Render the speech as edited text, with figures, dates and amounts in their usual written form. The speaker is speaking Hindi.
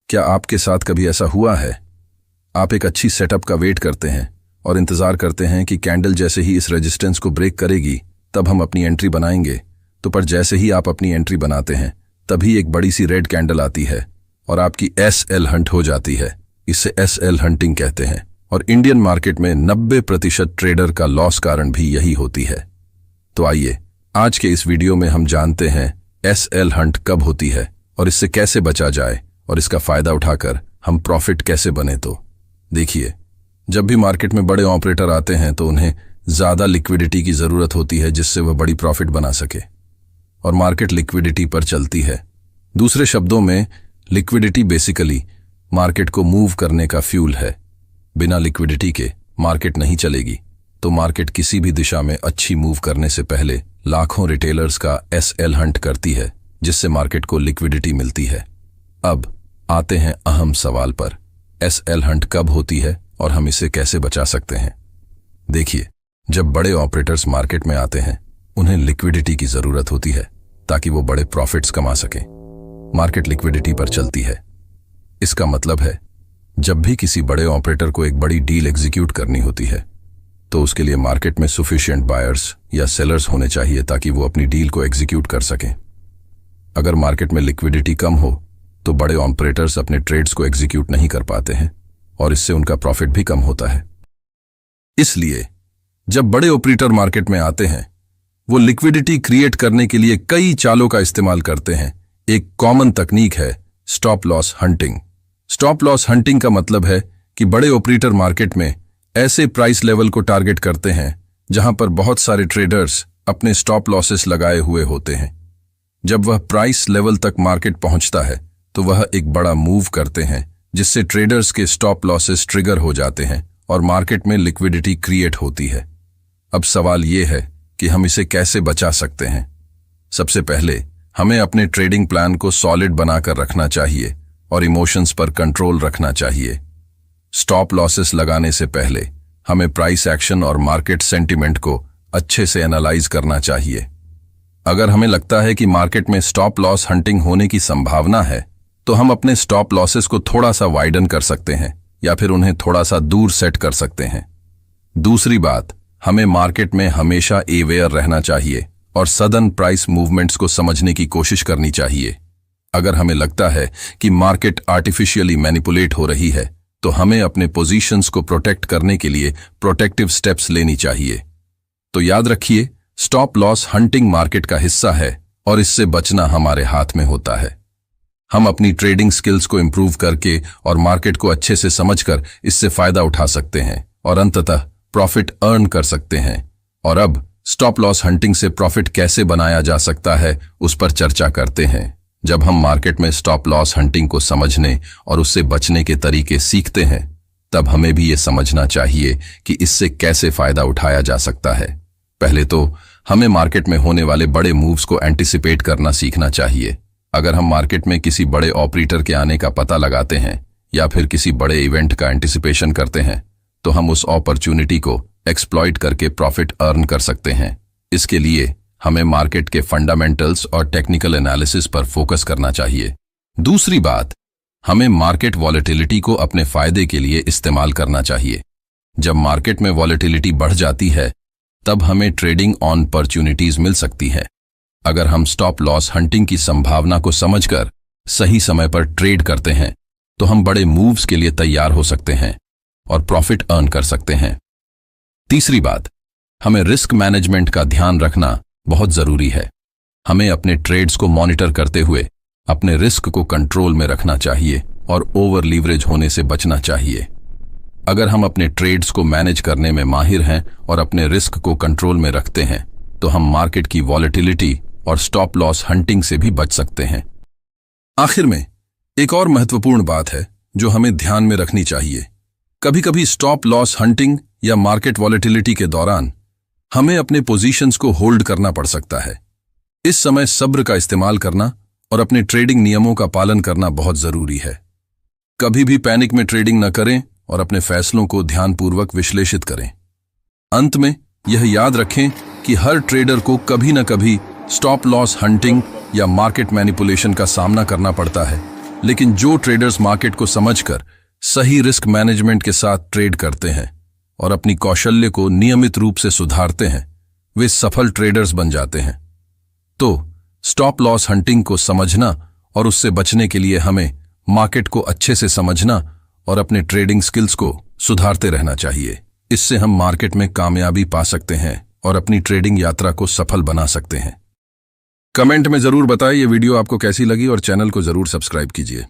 क्या आपके साथ कभी ऐसा हुआ है? आप एक अच्छी सेटअप का वेट करते हैं और इंतजार करते हैं कि कैंडल जैसे ही इस रेजिस्टेंस को ब्रेक करेगी तब हम अपनी एंट्री बनाएंगे। तो पर जैसे ही आप अपनी एंट्री बनाते हैं तभी एक बड़ी सी रेड कैंडल आती है और आपकी SL हंट हो जाती है। इसे SL हंटिंग कहते हैं और इंडियन मार्केट में 90% ट्रेडर का लॉस कारण भी यही होती है। तो आइए आज के इस वीडियो में हम जानते हैं SL हंट कब होती है और इससे कैसे बचा जाए और इसका फायदा उठाकर हम प्रॉफिट कैसे बने। तो देखिए, जब भी मार्केट में बड़े ऑपरेटर आते हैं तो उन्हें ज्यादा लिक्विडिटी की जरूरत होती है जिससे वह बड़ी प्रॉफिट बना सके और मार्केट लिक्विडिटी पर चलती है। दूसरे शब्दों में लिक्विडिटी बेसिकली मार्केट को मूव करने का फ्यूल है। बिना लिक्विडिटी के मार्केट नहीं चलेगी। तो मार्केट किसी भी दिशा में अच्छी मूव करने से पहले लाखों रिटेलर्स का SL हंट करती है जिससे मार्केट को लिक्विडिटी मिलती है। अब आते हैं अहम सवाल पर, SL हंट कब होती है और हम इसे कैसे बचा सकते हैं। देखिए, जब बड़े ऑपरेटर्स मार्केट में आते हैं उन्हें लिक्विडिटी की जरूरत होती है ताकि वो बड़े प्रॉफिट्स कमा सकें। मार्केट लिक्विडिटी पर चलती है। इसका मतलब है जब भी किसी बड़े ऑपरेटर को एक बड़ी डील एग्जीक्यूट करनी होती है तो उसके लिए मार्केट में सफिशिएंट बायर्स या सेलर्स होने चाहिए ताकि वो अपनी डील को एग्जीक्यूट कर सकें। अगर मार्केट में लिक्विडिटी कम हो तो बड़े ऑपरेटर्स अपने ट्रेड्स को एग्जीक्यूट नहीं कर पाते हैं और इससे उनका प्रॉफिट भी कम होता है। इसलिए जब बड़े ऑपरेटर मार्केट में आते हैं वो लिक्विडिटी क्रिएट करने के लिए कई चालों का इस्तेमाल करते हैं। एक कॉमन तकनीक है stop loss hunting. Stop loss hunting का मतलब है कि बड़े ऑपरेटर मार्केट में ऐसे प्राइस लेवल को टारगेट करते हैं जहां पर बहुत सारे ट्रेडर्स अपने स्टॉप लॉसेस लगाए हुए होते हैं। जब वह प्राइस लेवल तक मार्केट पहुंचता है तो वह एक बड़ा मूव करते हैं जिससे ट्रेडर्स के स्टॉप लॉसेस ट्रिगर हो जाते हैं और मार्केट में लिक्विडिटी क्रिएट होती है। अब सवाल यह है कि हम इसे कैसे बचा सकते हैं। सबसे पहले हमें अपने ट्रेडिंग प्लान को सॉलिड बनाकर रखना चाहिए और इमोशंस पर कंट्रोल रखना चाहिए। स्टॉप लॉसेस लगाने से पहले हमें प्राइस एक्शन और मार्केट सेंटिमेंट को अच्छे से एनालाइज करना चाहिए। अगर हमें लगता है कि मार्केट में स्टॉप लॉस हंटिंग होने की संभावना है तो हम अपने स्टॉप लॉसेस को थोड़ा सा वाइडन कर सकते हैं या फिर उन्हें थोड़ा सा दूर सेट कर सकते हैं। दूसरी बात, हमें मार्केट में हमेशा अवेयर रहना चाहिए और सडन प्राइस मूवमेंट्स को समझने की कोशिश करनी चाहिए। अगर हमें लगता है कि मार्केट आर्टिफिशियली मैनिपुलेट हो रही है तो हमें अपने पोजीशंस को प्रोटेक्ट करने के लिए प्रोटेक्टिव स्टेप्स लेनी चाहिए। तो याद रखिए, स्टॉप लॉस हंटिंग मार्केट का हिस्सा है और इससे बचना हमारे हाथ में होता है। हम अपनी ट्रेडिंग स्किल्स को इंप्रूव करके और मार्केट को अच्छे से समझकर इससे फायदा उठा सकते हैं और अंततः प्रॉफिट अर्न कर सकते हैं। और अब स्टॉप लॉस हंटिंग से प्रॉफिट कैसे बनाया जा सकता है उस पर चर्चा करते हैं। जब हम मार्केट में स्टॉप लॉस हंटिंग को समझने और उससे बचने के तरीके सीखते हैं तब हमें भी ये समझना चाहिए कि इससे कैसे फायदा उठाया जा सकता है। पहले तो हमें मार्केट में होने वाले बड़े मूव्स को एंटिसिपेट करना सीखना चाहिए। अगर हम मार्केट में किसी बड़े ऑपरेटर के आने का पता लगाते हैं या फिर किसी बड़े इवेंट का एंटिसिपेशन करते हैं तो हम उस अपॉर्चुनिटी को एक्सप्लॉइट करके प्रॉफिट अर्न कर सकते हैं। इसके लिए हमें मार्केट के फंडामेंटल्स और टेक्निकल एनालिसिस पर फोकस करना चाहिए। दूसरी बात, हमें मार्केट वॉलेटिलिटी को अपने फायदे के लिए इस्तेमाल करना चाहिए। जब मार्केट में वॉलेटिलिटी बढ़ जाती है तब हमें ट्रेडिंग ऑन अपॉर्चुनिटीज मिल सकती है। अगर हम स्टॉप लॉस हंटिंग की संभावना को समझकर सही समय पर ट्रेड करते हैं तो हम बड़े मूव्स के लिए तैयार हो सकते हैं और प्रॉफिट अर्न कर सकते हैं। तीसरी बात, हमें रिस्क मैनेजमेंट का ध्यान रखना बहुत जरूरी है। हमें अपने ट्रेड्स को मॉनिटर करते हुए अपने रिस्क को कंट्रोल में रखना चाहिए और ओवर लीवरेज होने से बचना चाहिए। अगर हम अपने ट्रेड्स को मैनेज करने में माहिर हैं और अपने रिस्क को कंट्रोल में रखते हैं तो हम मार्केट की वॉलेटिलिटी और स्टॉप लॉस हंटिंग से भी बच सकते हैं। आखिर में एक और महत्वपूर्ण बात है जो हमें ध्यान में रखनी चाहिए। कभी कभी स्टॉप लॉस हंटिंग या मार्केट वॉलेटिलिटी के दौरान हमें अपने पोजीशंस को होल्ड करना पड़ सकता है। इस समय सब्र का इस्तेमाल करना और अपने ट्रेडिंग नियमों का पालन करना बहुत जरूरी है। कभी भी पैनिक में ट्रेडिंग न करें और अपने फैसलों को ध्यानपूर्वक विश्लेषित करें। अंत में यह याद रखें कि हर ट्रेडर को कभी न कभी स्टॉप लॉस हंटिंग या मार्केट मैनिपुलेशन का सामना करना पड़ता है लेकिन जो ट्रेडर्स मार्केट को समझकर सही रिस्क मैनेजमेंट के साथ ट्रेड करते हैं और अपनी कौशल्य को नियमित रूप से सुधारते हैं, वे सफल ट्रेडर्स बन जाते हैं। तो स्टॉप लॉस हंटिंग को समझना और उससे बचने के लिए हमें मार्केट को अच्छे से समझना और अपने ट्रेडिंग स्किल्स को सुधारते रहना चाहिए। इससे हम मार्केट में कामयाबी पा सकते हैं और अपनी ट्रेडिंग यात्रा को सफल बना सकते हैं। कमेंट में जरूर बताएं ये वीडियो आपको कैसी लगी और चैनल को जरूर सब्सक्राइब कीजिए।